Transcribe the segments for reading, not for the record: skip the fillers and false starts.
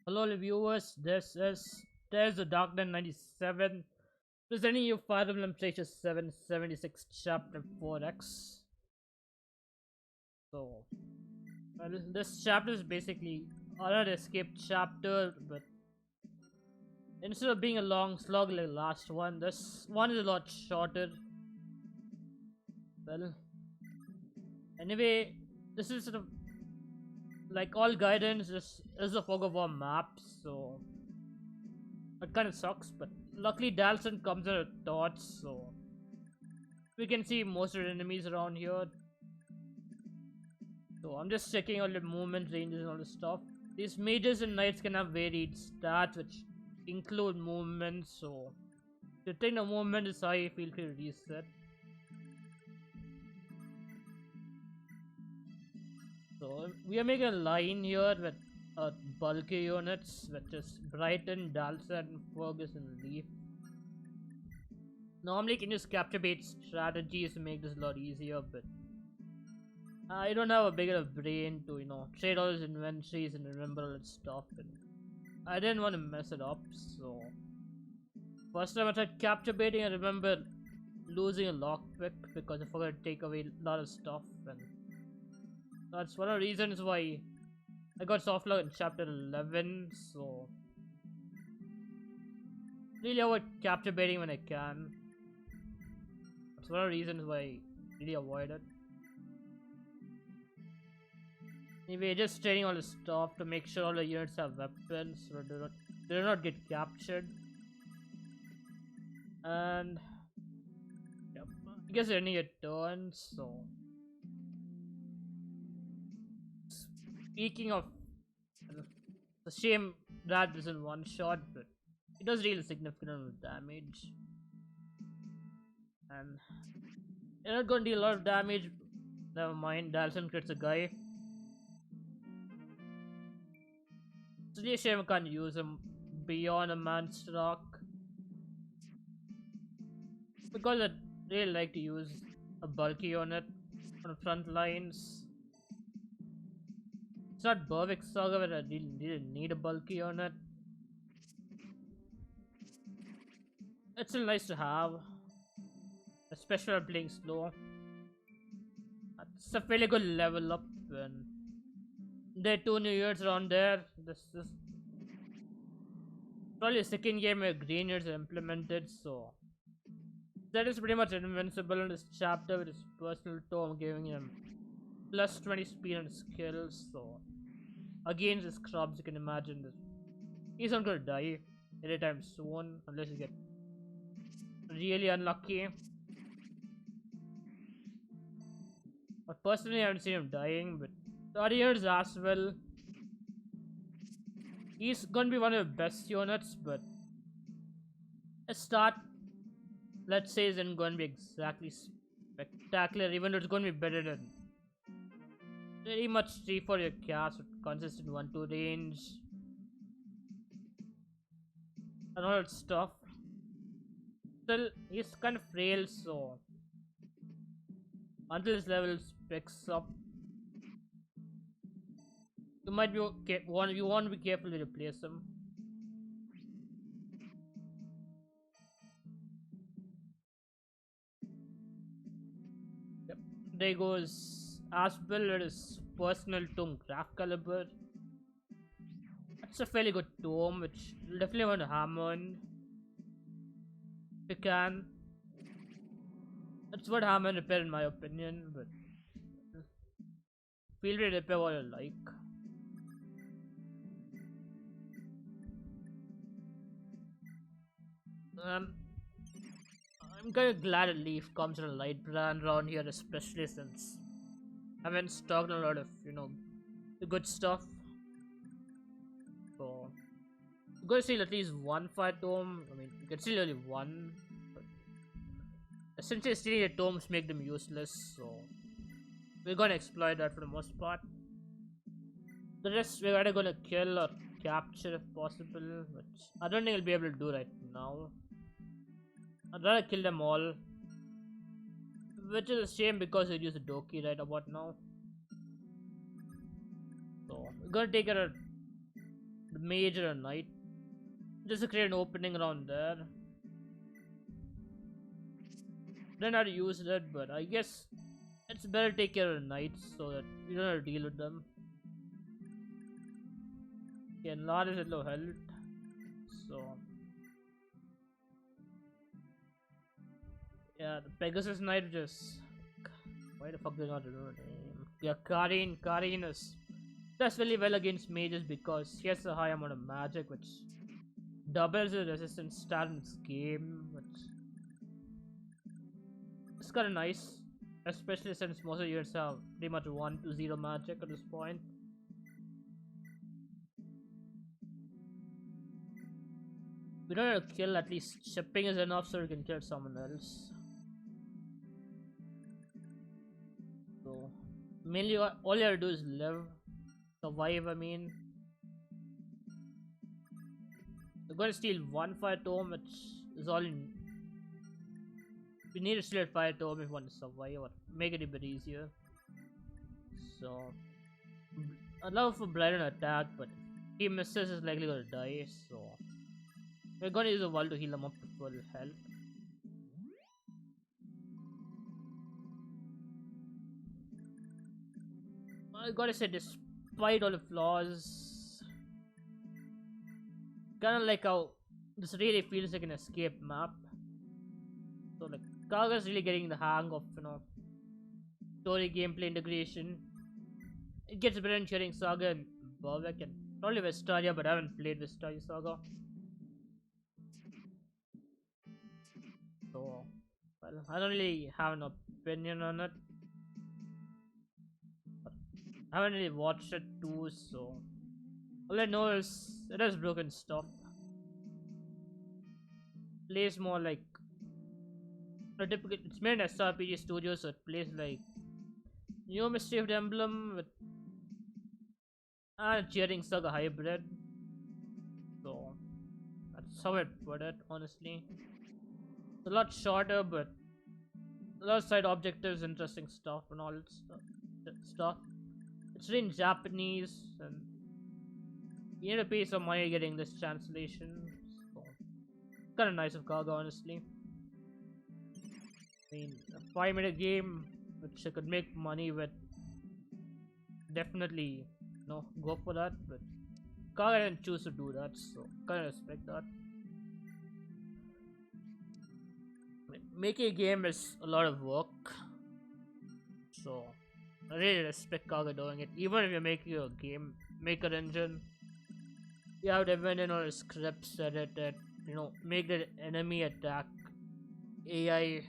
Hello viewers, this is There's the Darknet 97 presenting you Fire Emblem Thracia 776 Chapter 4X. So, well, this chapter is basically another escape chapter, but instead of being a long slog like the last one, this one is a lot shorter. Well, anyway, this is sort of like all guidance, this is a fog of war map, so it kind of sucks, but luckily Dalson comes in a torch, so we can see most of the enemies around here. So I'm just checking all the movement ranges and all the stuff. These mages and knights can have varied stats which include movement, so if you think the movement is high, feel free to reset. So we are making a line here with bulky units, which is Brighton, Dalson, Ferguson, Leaf. Normally you can use capture bait strategies to make this a lot easier, but I don't have a big enough brain to, trade all those inventories and remember all that stuff, and I didn't want to mess it up, so first time I tried capture baiting, I remember losing a lockpick because I forgot to take away a lot of stuff, and that's one of the reasons why I got soft lock in chapter 11, so really avoid capture baiting when I can. That's one of the reasons why I really avoid it. Anyway, just trading all the stuff to make sure all the units have weapons so they do not get captured. And yep, I guess they're ending a turn, so speaking of, it's a shame that isn't one shot, but it does deal a significant amount of damage. And you're not gonna deal a lot of damage. Never mind, Dalson crits a guy. It's really a shame I can't use him beyond a man's rock. Because I'd really like to use a bulky unit on the front lines. It's not perfect saga, but I really need a bulky unit. It's still nice to have, especially when playing slow. It's a fairly good level up, and there are 2 new units around there. This is probably a second game where green units are implemented, so that is pretty much invincible in this chapter with his personal tome giving him plus 20 speed and skills. So against the scrubs, you can imagine this. He's not gonna die anytime soon unless you get really unlucky. But personally, I haven't seen him dying, but the other units as well. He's gonna be one of the best units, but a start, let's say, isn't gonna be exactly spectacular, even though it's gonna be better than pretty much 3 for your cast with consistent 1-2 range and all that stuff. Still, he's kind of frail, so until his levels picks up, you might be you want to be careful to replace him. Yep. There goes Aspel with his personal tome Graph Caliber. That's a fairly good tome, which you definitely want to hammer in if you can. That's what hammer and repair in my opinion, but feel free to repair what you like. I'm kind of glad a Leaf comes in a light brand around here, especially since I haven't stocked a lot of, the good stuff. So, you're gonna steal at least one fire tome. I mean, you can steal only one, but essentially stealing the tomes make them useless, so we're gonna exploit that for the most part. The rest we're either gonna kill or capture if possible, which I don't think I'll be able to do right now. I'd rather kill them all, which is a shame because we'd use a Doki right about now. So we're gonna take care of the mage or a knight, just to create an opening around there. Don't know how to use that, but I guess it's better to take care of the knights so that you don't have to deal with them. Okay, and Lard is at low health, so yeah, the Pegasus Knight just why the fuck did I not remember her name? Yeah, Karin does really well against mages because she has a high amount of magic, which doubles the resistance stat in this game, which is kind of nice, especially since most of units have pretty much 1 to 0 magic at this point. We don't have to kill, at least shipping is enough so we can kill someone else. So, mainly all you have to do is live, survive, I mean. We're going to steal one fire tome, which is all in. We need to steal a fire tome if we want to survive or make it a bit easier. So, I'd love for Blighted attack, but if he misses, is likely going to die, so. We're gonna use a wall to heal him up to full health. I gotta say, despite all the flaws, kinda like how this really feels like an escape map. So like Kaga's really getting the hang of, story gameplay integration. It gets better in sharing Saga and Burwick and probably Vestaria, but I haven't played Vestaria Saga. So, well, I don't really have an opinion on it. I haven't really watched it too, so all I know is it has broken stuff. Plays more like a typical. It's made in SRPG studio, so it plays like New Mischief Emblem with a cheering Saga hybrid. So that's how I'd put it, honestly. It's a lot shorter, but a lot of side objectives, interesting stuff, and all that stuff. It's written in Japanese, and you need to pay some money getting this translation. So, kind of nice of Kaga, honestly. I mean, a 5-minute game which I could make money with, definitely, go for that. But Kaga didn't choose to do that, so kind of respect that. Making a game is a lot of work, so I really respect Kaga doing it. Even if you're making a game maker engine, you have to invent in all the scripts, edit it, make the enemy attack, AI,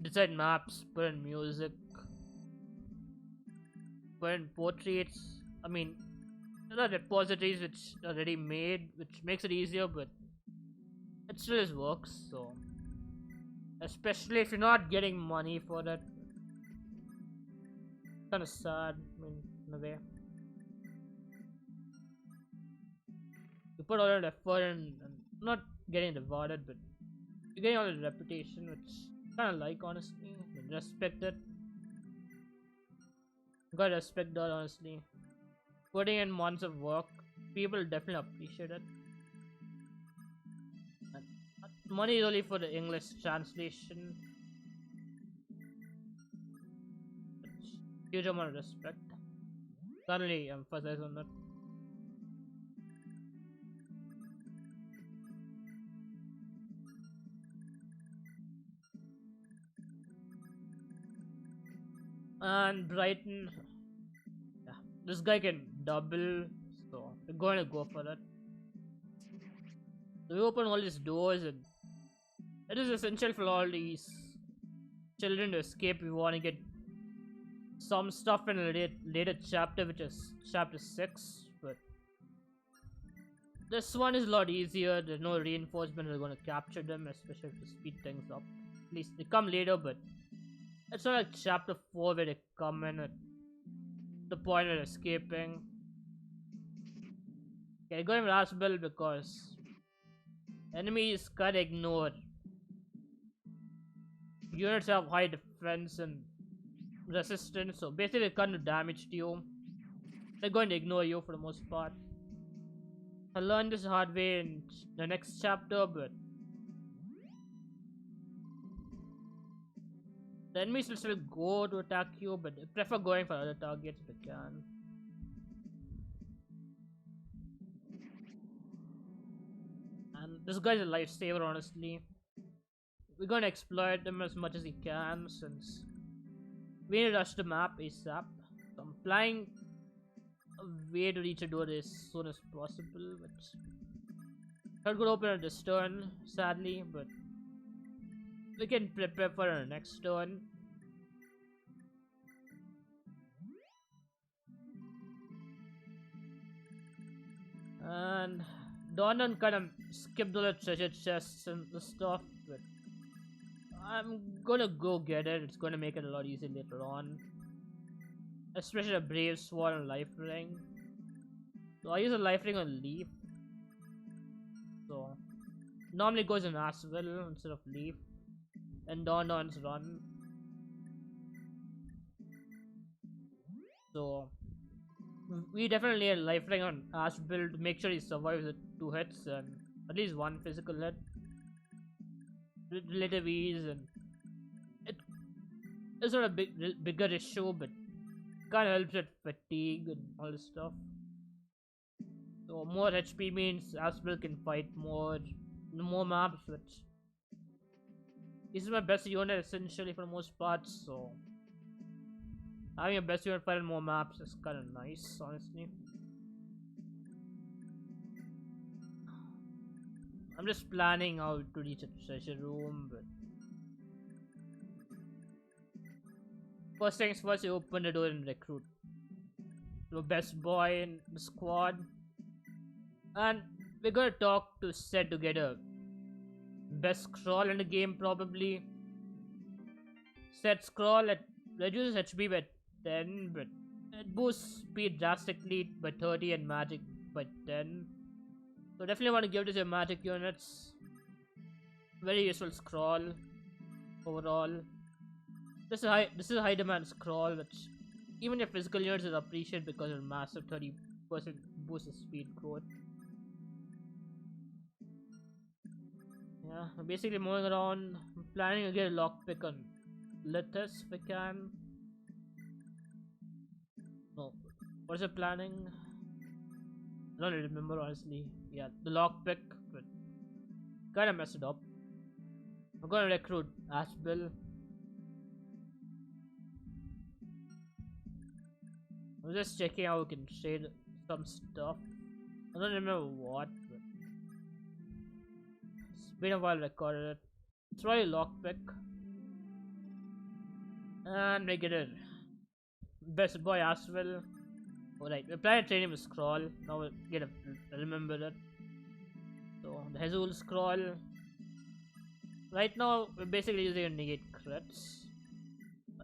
design maps, put in music, put in portraits. I mean, there are repositories which are already made, which makes it easier, but it still is works, so. Especially if you're not getting money for that. Kinda sad, I mean, in a way. You put all that effort in and not getting rewarded, but you're getting all the reputation, which I kinda like, honestly. I mean, respect it. You gotta respect that, honestly. Putting in months of work, people definitely appreciate it. Money is only for the English translation. Huge amount of respect. Certainly emphasize on that. And Brighton, yeah, this guy can double, so we're going to go for that. So we open all these doors, and it is essential for all these children to escape. We want to get some stuff in a later chapter, which is chapter 6, but this one is a lot easier. There's no reinforcement that are going to capture them, especially to speed things up. At least they come later, but it's not like chapter 4 where they come in at the point of escaping. Okay, going Raspberry because enemies can't ignore. Units have high defense and resistance, so basically they can't do damage to you. They're going to ignore you for the most part. I learned this hard way in the next chapter, but the enemies will still go to attack you, but I prefer going for other targets if I can. And this guy's a lifesaver, honestly. We're gonna exploit them as much as we can since we need to rush the map ASAP. So I'm planning a way to reach a door as soon as possible, which I could open it this turn, sadly, but we can prepare for our next turn. And Donan kind of skipped all the treasure chests and the stuff, but I'm gonna go get it. It's gonna make it a lot easier later on. Especially a Brave Swan and Life Ring. So I use a Life Ring on Leaf. So normally it goes in Aswell instead of Leaf. And Don's Run. So we definitely need a Life Ring on Aswell to make sure he survives the 2 hits and at least 1 physical hit. With relative ease, and it's not a bigger issue, but kind of helps with fatigue and all this stuff. So more HP means Aswell can fight more maps, which this is my best unit essentially for the most part. So having a best unit fight on more maps is kind of nice, honestly. I'm just planning how to reach a treasure room, but first things first, you open the door and recruit the best boy in the squad, and we're gonna talk to Seth to get a best scroll in the game probably. Seth scroll it reduces HP by 10, but it boosts speed drastically by 30 and magic by 10. So definitely want to give this your magic units. Very useful scroll overall. This is a high demand scroll, which even your physical units will appreciate because of a massive 30% boost in speed growth. Yeah, I'm basically moving around. I'm planning to get a lockpick on Lithus if I can. No, what is it planning? I don't remember honestly. Yeah, the lockpick, but kinda messed it up. I'm gonna recruit Ashbill. I was just checking how we can trade some stuff. I don't remember what, but it's been a while I recorded it. It's probably lockpick. And we get it. Best boy as well. Alright, we're planning to train him with scroll. Now we'll get a remember that. So the Hazul scroll. Right now we're basically using a negate crits.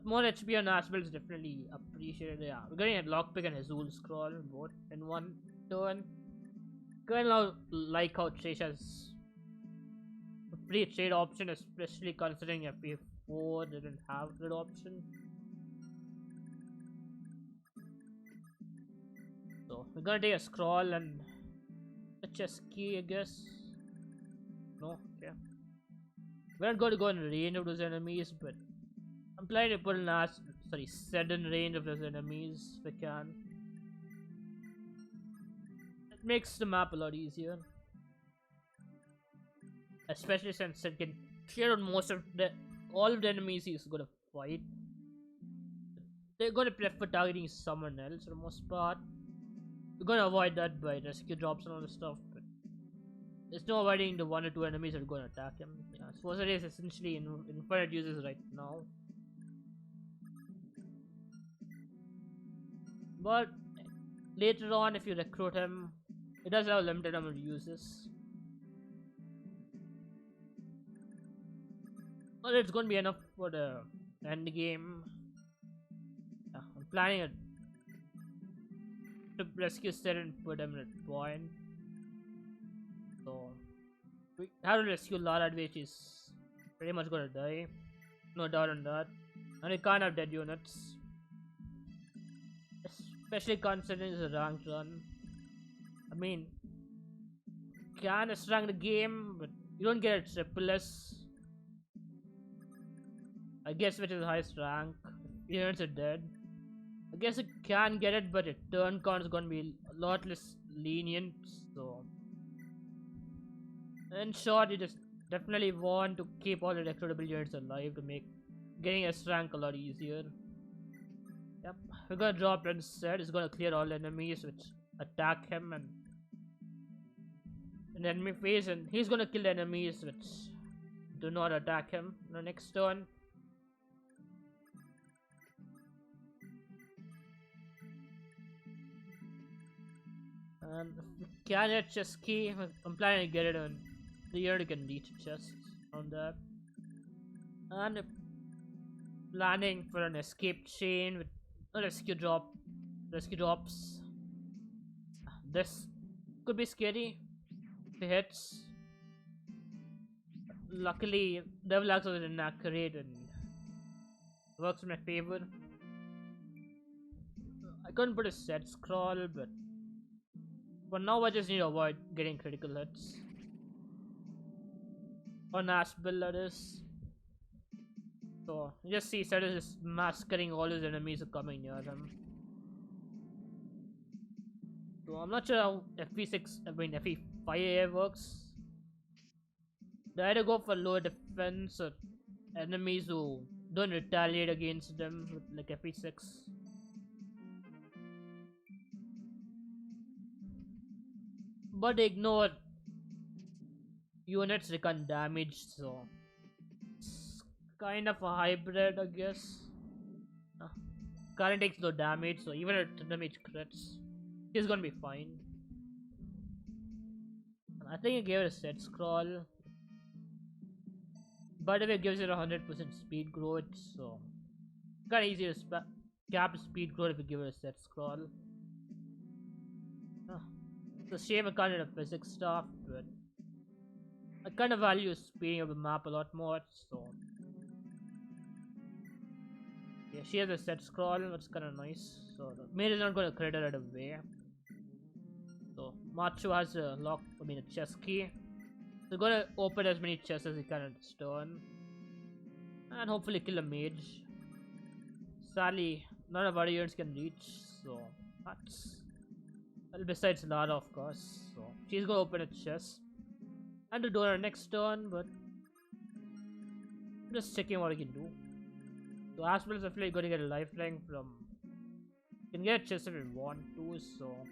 More HP on Asbel is definitely appreciated. Yeah, we're getting a lockpick and Hazul scroll both in one turn. Kinda now like how Thrasia's a free trade option, especially considering FP4 didn't have that option. So we're gonna take a scroll and a chest key, I guess. No, okay. We're not going to go in range of those enemies, but I'm planning to put an set in range of those enemies if I can. It makes the map a lot easier, especially since it can clear out all of the enemies he's gonna fight. They're gonna prefer targeting someone else for the most part. We're gonna avoid that by rescue drops and all this stuff, but there's no avoiding the 1 or 2 enemies that are gonna attack him. Yeah, Sforza is essentially infinite uses right now. But later on, if you recruit him, it does have a limited number of uses. But it's gonna be enough for the end game. Yeah, I'm planning it to rescue Sid and put him at point. So we have to rescue Lara, which is pretty much gonna die. No doubt on that. And we can't have dead units. Especially considering it's a ranked run. I mean, can rank the game, but you don't get a triple S. I guess which is the highest rank. Units are dead. I guess you can get it, but your turn count is gonna be a lot less lenient. So, in short, you just definitely want to keep all the recruitable units alive to make getting S rank a lot easier. Yep, we're gonna drop instead. It's gonna clear all enemies which attack him and in the enemy phase, and he's gonna kill the enemies which do not attack him in the next turn. And can get chest key. I'm planning to get it on the year to can reach chests on that. And planning for an escape chain with a rescue drops. This could be scary if it hits. Luckily, Devil Axe was inaccurate and works in my favor. I couldn't put a set scroll, but for now I just need to avoid getting critical hits. On Ashbill, that is. So, you just see Set is just massacring all his enemies who are coming near him. So, I'm not sure how FE5 works. They either go for lower defense or enemies who don't retaliate against them with like FE6. But they ignore units they can't damage, so it's kind of a hybrid, I guess. Current takes no damage, so even if damage crits, he's gonna be fine. I think I gave it a set scroll. By the way, it gives it 100% speed growth, so kinda easy to cap speed growth if you give it a set scroll. It's a shame I can't do the physics stuff, but I kind of value speeding up the map a lot more, so yeah, she has a set scroll, that's kind of nice. So the maid is not going to crit her right away. So Macho has a chest key. So we're gonna open as many chests as he can at this turn, and hopefully kill a mage. Sadly, none of our units can reach, so that's well, besides Lara, of course. So she's gonna open a chest and to do her next turn, but I'm just checking what I can do. So Aspel is definitely going to get a lifeline from. You can get a chest if you want to, so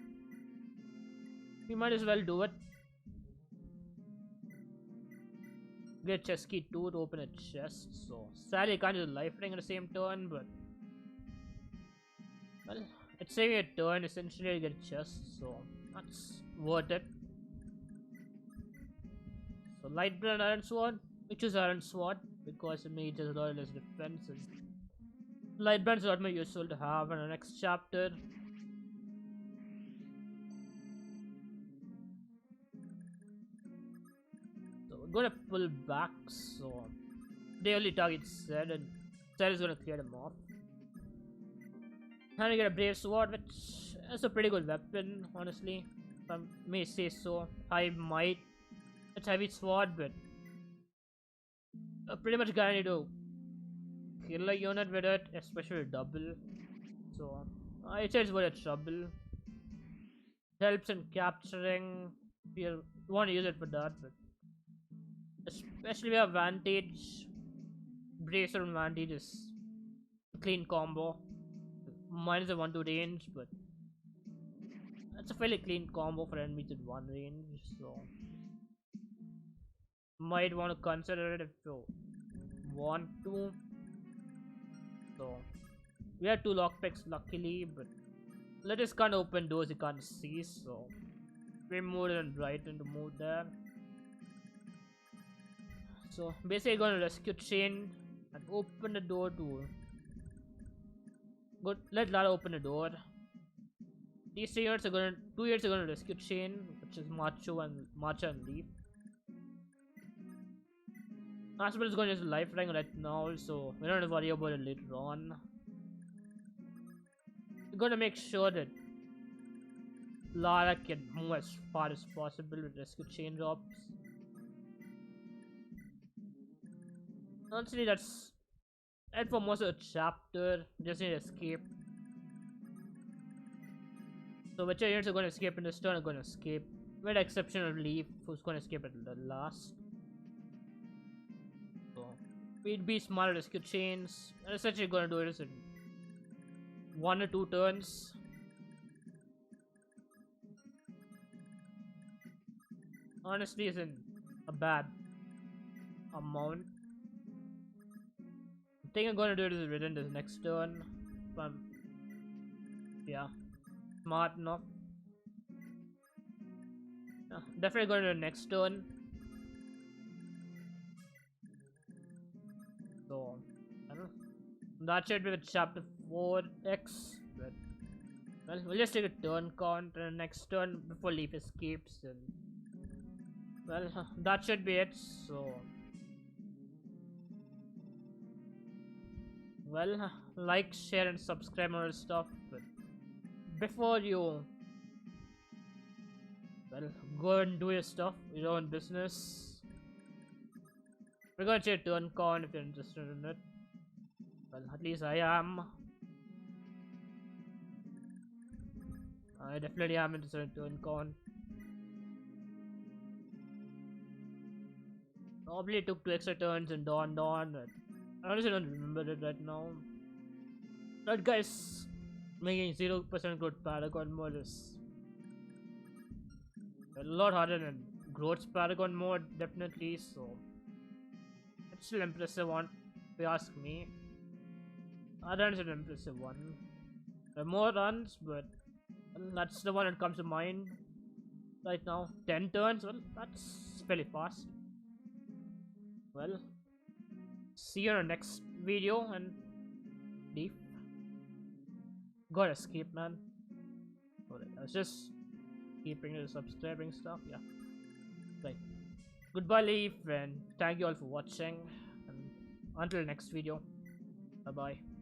we might as well do it. Get chest key 2 to open a chest. So sadly I can't use a lifeline at the same turn, but well, it's saving a turn essentially to get a chest, so that's worth it. So light brand iron sword. We choose iron sword because it makes us a lot less defense. And light brand's a lot more useful to have in the next chapter. So we're gonna pull back, so they only target Zed, and Zed is gonna clear them off. And we get a brave sword, which is a pretty good weapon, honestly, if I may say so. I might. It's heavy sword, but pretty much guaranteed to kill a unit with it, especially double. So I'd say it's worth a trouble. It helps in capturing. You want to use it for that, but especially we have Vantage. Bracer and Vantage is a clean combo. Mine is a 1-2 range, but it's a fairly clean combo for enemies at 1 range, so might want to consider it if you want to. So we have 2 lockpicks luckily, but let us can't open doors you can't see, so we moved and Brighton to move there. So basically gonna rescue Chain and open the door to good. Let Lara open the door. These 2 units are gonna rescue Chain, which is Macho and Leaf. Aspel is going to use lifeline right now, so we don't have to worry about it later on. We're gonna make sure that Lara can move as far as possible with rescue chain drops. Honestly, that's it for most of the chapter. Just need to escape. So whichever units are going to escape in this turn are going to escape. With the exception of Leaf, who's going to escape at the last. So we'd be smarter rescue chains. And essentially going to do this in 1 or 2 turns. Honestly, isn't a bad amount. I think I'm going to do this within this next turn. If I'm, yeah, smart enough. Yeah, definitely going to the next turn. So, I don't know. That should be with chapter 4x. But, well, we'll just take a turn count and the next turn before Leaf escapes. And, well, that should be it. So, well, like, share, and subscribe and all stuff. But before you, well, go and do your stuff, your own business. We're gonna check turn count if you're interested in it. Well, at least I am. I definitely am interested in turn count. Probably took 2 extra turns in Dawn. I honestly don't remember it right now. That guy's making 0% growth paragon mode is a lot harder than growth paragon mode, definitely. So it's still impressive one, if you ask me. Run's an impressive one. There are more runs, but well, that's the one that comes to mind right now. 10 turns, well, that's fairly fast. Well, see you in the next video and Leaf. Gotta escape, man. Alright, I was just keeping the subscribing stuff, yeah. Right. Goodbye, Leaf, and thank you all for watching. And until next video, bye bye.